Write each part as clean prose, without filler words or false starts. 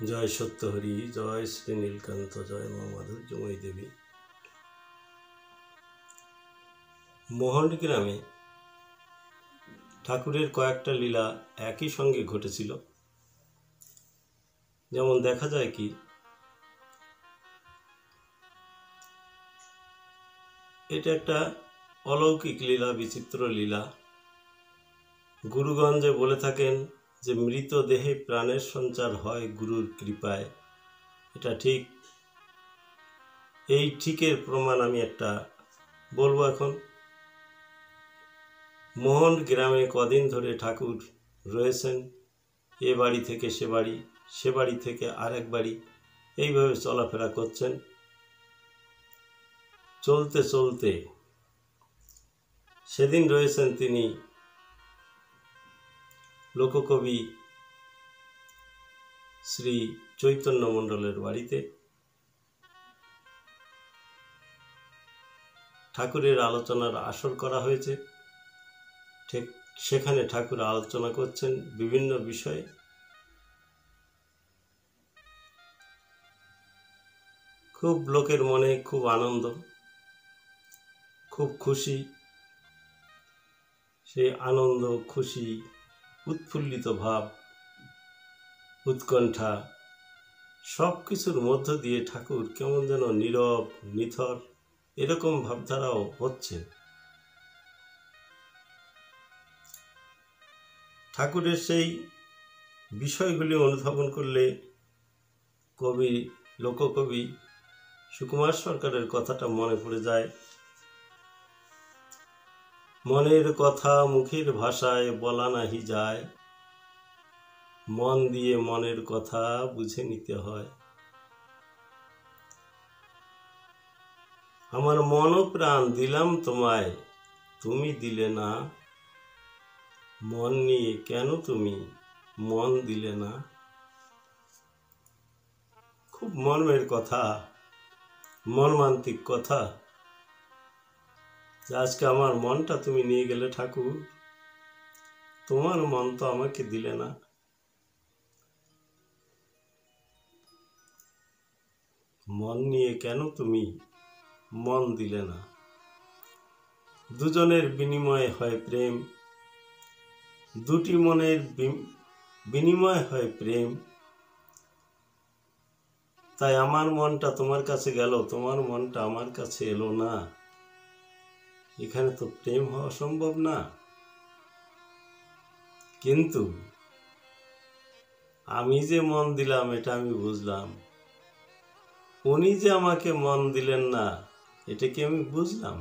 জয় সত্যহরি, জয় শ্রী নীলকান্ত, জয় মা মাধুর্যময়ী দেবী। মোহন গ্রামে ঠাকুরের কয়েকটা লীলা একই সঙ্গে ঘটেছিল। যেমন দেখা যায় কি, এটা একটা অলৌকিক লীলা, বিচিত্র লীলা। গুরুগঞ্জে বলে থাকেন যে মৃতদেহে প্রাণের সঞ্চার হয় গুরুর কৃপায়। এটা ঠিক। এই ঠিকের প্রমাণ আমি একটা বলবো এখন। মোহন গ্রামে কদিন ধরে ঠাকুর রয়েছেন, এ বাড়ি থেকে সে বাড়ি, সে বাড়ি থেকে আরেক বাড়ি, এইভাবে চলাফেরা করছেন। চলতে চলতে সেদিন রয়েছেন তিনি লোককবি শ্রী চৈতন্য মণ্ডলের বাড়িতে। ঠাকুরের আলোচনার আসর করা হয়েছে। ঠিক সেখানে ঠাকুর আলোচনা করছেন বিভিন্ন বিষয়ে। খুব লোকের মনে খুব আনন্দ, খুব খুশি। সেই আনন্দ, খুশি, উৎফুল্লিত ভাব, উৎকণ্ঠা, সব কিছুর মধ্য দিয়ে ঠাকুর কেমন যেন নীরব, নিথর, এরকম ভাবধারাও হচ্ছে। ঠাকুরের সেই বিষয়গুলি অনুধাবন করলে লোককবি সুকুমার সরকারের কথাটা মনে পড়ে যায়। মনের কথা মুখের ভাষায় বলা নাহি যায়, মন দিয়ে মনের কথা বুঝে নিতে হয়। আমার মন ও প্রাণ দিলাম তোমায়, তুমি দিলে না। মন নিয়ে কেন তুমি মন দিলে না। খুব মর্মের কথা, মর্মান্তিক কথা। আজকে আমার মনটা তুমি নিয়ে গেলে ঠাকুর, তোমার মন তো আমাকে দিলে না। মন নিয়ে কেন তুমি মন দিলে না। দুজনের বিনিময়ে হয় প্রেম, দুটি মনের বিনিময় হয় প্রেম। তাই আমার মনটা তোমার কাছে গেল, তোমার মনটা আমার কাছে এলো না। এখানে তো প্রেম হওয়া সম্ভব না। কিন্তু আমি যে মন দিলাম এটা আমি বুঝলাম, উনি যে আমাকে মন দিলেন না এটা কি আমি বুঝলাম?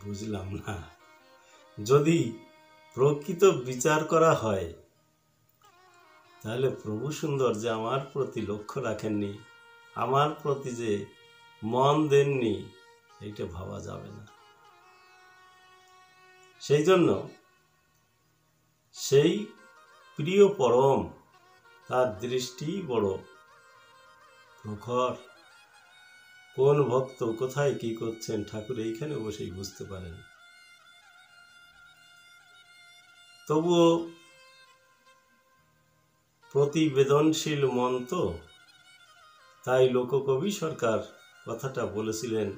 বুঝলাম না। যদি প্রকৃত বিচার করা হয় তাহলে প্রভু সুন্দর যে আমার প্রতি লক্ষ্য রাখেননি, আমার প্রতি যে মন দেননি, এটা ভাবা যাবে না। সেই জন্য সেই প্রিয় পরম, তার দৃষ্টি বড় প্রখর। কোন ভক্ত কোথায় কি করছেন ঠাকুর এইখানে বসেই বুঝতে পারেন। তবুও প্রতিবেদনশীল মন তো, তাই লোককবি সরকার কথাটা বলেছিলেন,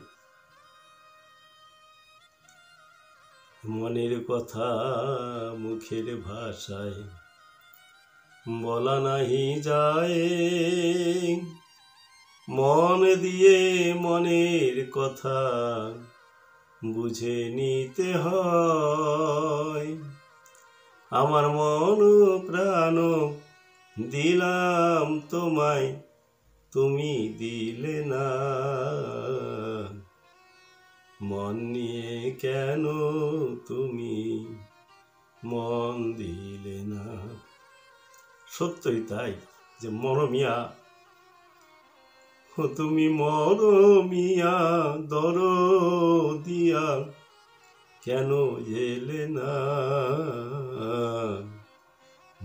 মনের কথা মুখের ভাষায় বলা নাহি যায়, মন দিয়ে মনের কথা বুঝে নিতে হয়। আমার মন প্রাণ দিলাম তোমায়, তুমি দিলে না। মন নিয়ে কেন তুমি মন দিলে না। সত্যই তাই, যে মরমিয়া, তুমি মরমিয়া দরদিয়া কেন এলে না।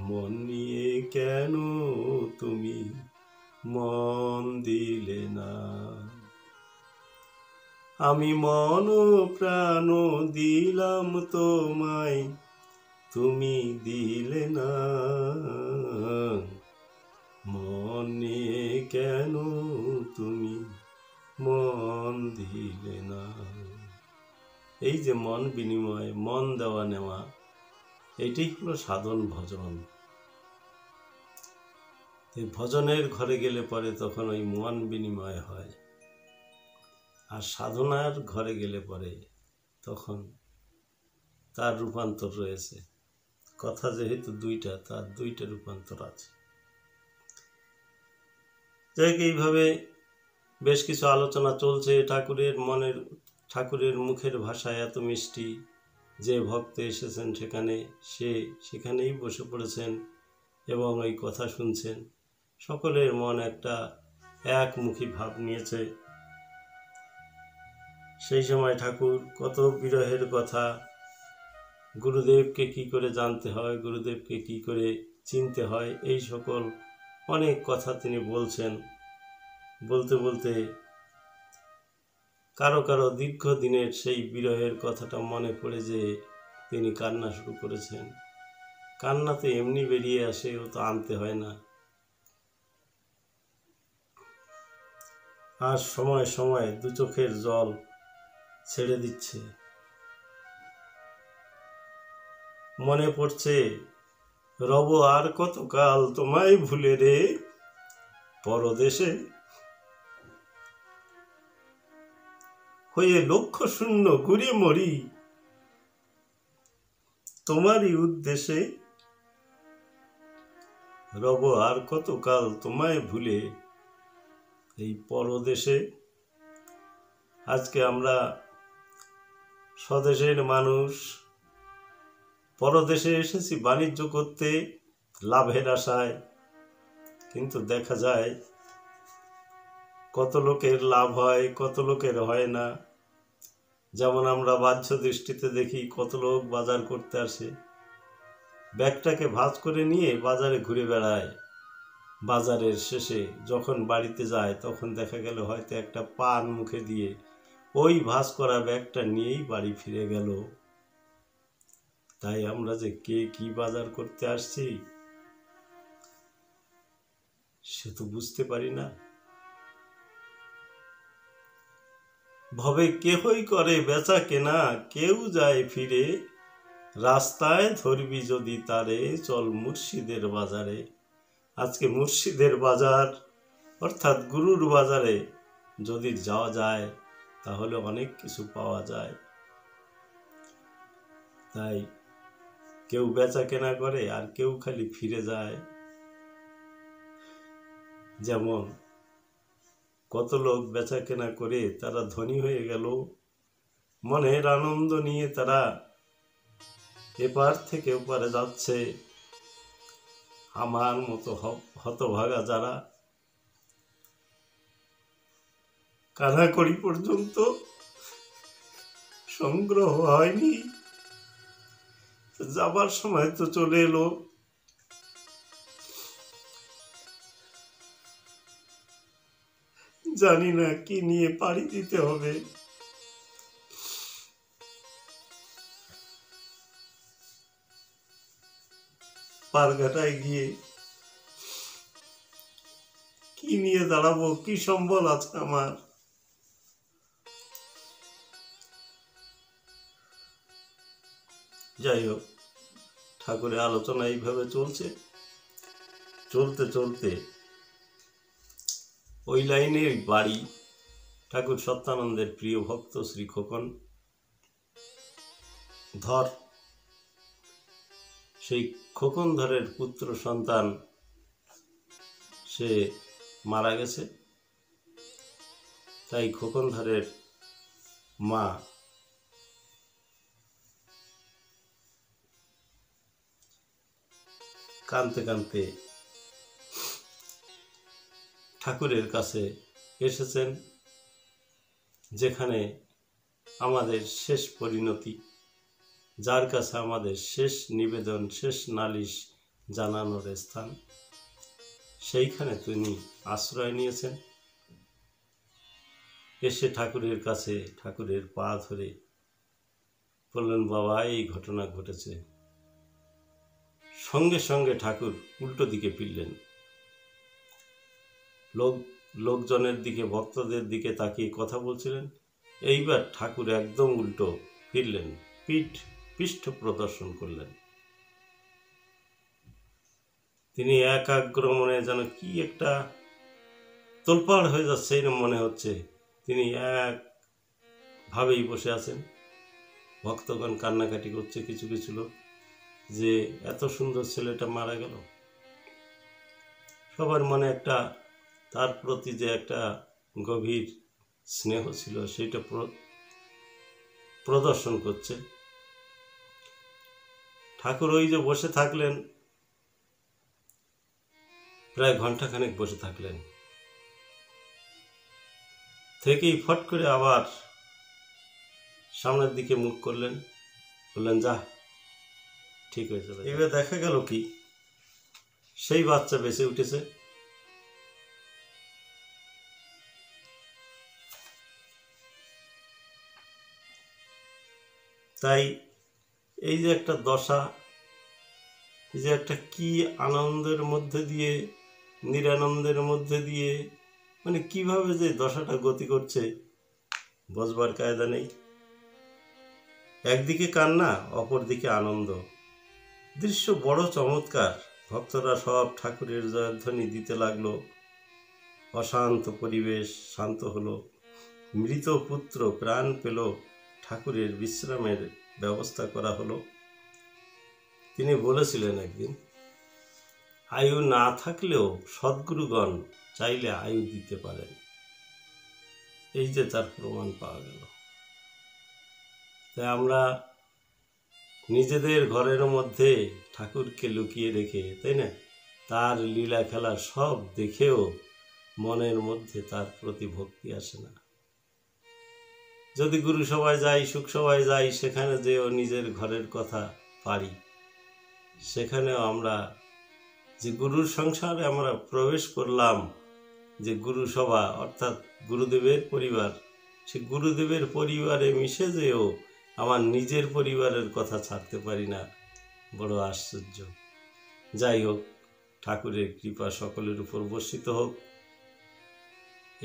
মন নিয়ে কেন তুমি মন দিলে না। আমি মন প্রাণ দিলাম তোমায়, তুমি দিলে না। নিয়ে কেন তুমি মন দিলে না। এই যে মন বিনিময়, মন দেওয়া নেওয়া, এইটাই হলো সাধন ভজন। এই ভজনের ঘরে গেলে পরে তখন ওই মন বিনিময় হয়, আর সাধনার ঘরে গেলে পরে তখন তার রূপান্তর রয়েছে। কথা যেহেতু দুইটা, তার দুইটা রূপান্তর আছে। যাই এইভাবে বেশ কিছু আলোচনা চলছে। ঠাকুরের মুখের ভাষা এত মিষ্টি, যে ভক্ত এসেছেন সেখানেই বসে পড়েছেন এবং ওই কথা শুনছেন। সকলের মন একটা একমুখী ভাব নিয়েছে। সেই সময় ঠাকুর কত বিরহের কথা, গুরুদেবকে কি করে জানতে হয়, গুরুদেবকে কি করে চিনতে হয়, এই সকল অনেক কথা তিনি বলছেন। বলতে বলতে কারো কারো দীর্ঘদিনের সেই বিরহের কথাটা মনে পড়ে যে তিনি কান্না শুরু করেছেন। কান্না তো এমনি বেরিয়ে আসে, ও তো আনতে হয় না। আর সময় সময় দু চোখের জল ছেড়ে দিচ্ছে। মনে পড়ছে, রব আর কতকাল তোমায় ভুলে রে পরদেশে, হয়ে লক্ষ্য শূন্য ঘুরে মরি তোমারই উদ্দেশ্যে। রব আর কতকাল তোমায় ভুলে এই পরদেশে। আজকে আমরা স্বদেশের মানুষ, পরদেশে এসেছি বাণিজ্য করতে লাভের আশায়, কিন্তু দেখা যায় কত লোকের লাভ হয়, কত লোকের হয় না। যেমন আমরা বাহ্য দৃষ্টিতে দেখি কত লোক বাজার করতে আসে, ব্যাগটাকে ভাঁজ করে নিয়ে বাজারে ঘুরে বেড়ায়। বাজারের শেষে যখন বাড়িতে যায় তখন দেখা গেল হয়তো একটা পান মুখে দিয়ে ওই ভাঁজ করা ব্যাগটা নিয়েই বাড়ি ফিরে গেল। তাই আমরা যে কে কি বাজার করতে আসছি সে তো বুঝতে পারি না। ভবে কেহই করে বেচা কেনা, কেউ যায় ফিরে, রাস্তায় ধরবি যদি তারে চল মুর্শিদের বাজারে। আজকে মুর্শিদের বাজার অর্থাৎ গুরুর বাজারে যদি যাওয়া যায় তাহলে অনেক কিছু পাওয়া যায়। তাই কেউ বেচা কেনা করে আর কেউ খালি ফিরে যায়। যেমন কত লোক বেচা কেনা করে তারা ধনী হয়ে গেল, মনের আনন্দ নিয়ে তারা এপার থেকে ওপারে যাচ্ছে। আমার মতো হতভাগা যারা কানাকড়ি পর্যন্ত সংগ্রহ হয়নি, যাবার সময় তো চলে এলো। জানি না কি নিয়ে পাড়ি দিতে হবে। পারঘাটায় গিয়ে কি নিয়ে দাঁড়াবো, কি সম্বল আছে আমার। যাই হোক, ঠাকুরের আলোচনা এইভাবে চলছে। চলতে চলতে ওই লাইনে বাড়ি ঠাকুর সত্যানন্দের প্রিয় ভক্ত শ্রী খোকন ধর। সেই খোকন ধরের পুত্র সন্তান সে মারা গেছে। তাই খোকন ধরের মা কাঁদতে কাঁদতে ঠাকুরের কাছে এসেছেন, যেখানে আমাদের শেষ পরিণতি, যার কাছে আমাদের শেষ নিবেদন, শেষ নালিশ জানানোর স্থান, সেইখানে তিনি আশ্রয় নিয়েছেন। এসে ঠাকুরের কাছে ঠাকুরের পা ধরে বললেন, বাবা এই ঘটনা ঘটেছে। সঙ্গে সঙ্গে ঠাকুর উল্টো দিকে ফিরলেন, লোকজনের দিকে, ভক্তদের দিকে তাকিয়ে কথা বলছিলেন। এইবার ঠাকুর একদম উল্টো ফিরলেন, পৃষ্ঠ প্রদর্শন করলেন। তিনি একাগ্র মনে যেন কি একটা তোলপাড় হয়ে যাচ্ছে এরকম মনে হচ্ছে। তিনি একভাবেই বসে আছেন। ভক্তগণ কান্নাকাটি করছে, কিছু কিছু লোক, যে এত সুন্দর ছেলেটা মারা গেল। সবার মনে একটা তার প্রতি যে একটা গভীর স্নেহ ছিল সেটা প্রদর্শন করছে। ঠাকুর ওই যে বসে থাকলেন, প্রায় ঘন্টাখানেক বসে থাকলেন। থেকেই ফট করে আবার সামনের দিকে মুখ করলেন, বললেন যা ঠিক হয়েছে। এবার দেখা গেল কি, সেই বাচ্চা বেঁচে উঠেছে। তাই এই যে একটা দশা, এই যে একটা কি আনন্দের মধ্যে দিয়ে, নিরানন্দের মধ্যে দিয়ে, মানে কিভাবে যে দশাটা গতি করছে বোঝবার কায়দা নেই। একদিকে কান্না, অপরদিকে আনন্দ। দৃশ্য বড় চমৎকার। ভক্তরা সব ঠাকুরের জয়ধ্বনি দিতে লাগলো। অশান্ত পরিবেশ শান্ত হলো। মৃত পুত্র প্রাণ পেল। ঠাকুরের বিশ্রামের ব্যবস্থা করা হলো। তিনি বলেছিলেন একদিন, আয়ু না থাকলেও সদ্গুরুগণ চাইলে আয়ু দিতে পারেন। এই যে তার প্রমাণ পাওয়া গেল। তাই আমরা নিজেদের ঘরের মধ্যে ঠাকুরকে লুকিয়ে রেখে, তাই না, তার লীলা খেলা সব দেখেও মনের মধ্যে তার প্রতি ভক্তি আসে না। যদি গুরু সভায় যাই, সুখ সভায় যাই, সেখানে যেও নিজের ঘরের কথা পারি, সেখানেও আমরা যে গুরুর সংসারে আমরা প্রবেশ করলাম, যে গুরু সভা অর্থাৎ গুরুদেবের পরিবার, সে গুরুদেবের পরিবারে মিশে যেও আমার নিজের পরিবারের কথা ছাড়তে পারি না। বড় আশ্চর্য। যাই হোক, ঠাকুরের কৃপা সকলের উপর বর্ষিত হোক,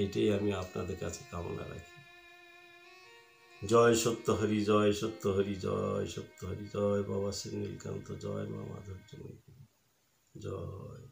এটাই আমি আপনাদের কাছে কামনা রাখি। জয় সত্য হরি, জয় সত্য হরি, জয় সত্য হরি, জয় বাবা শ্রী নীলকান্ত, জয় মা মাধব, জয়।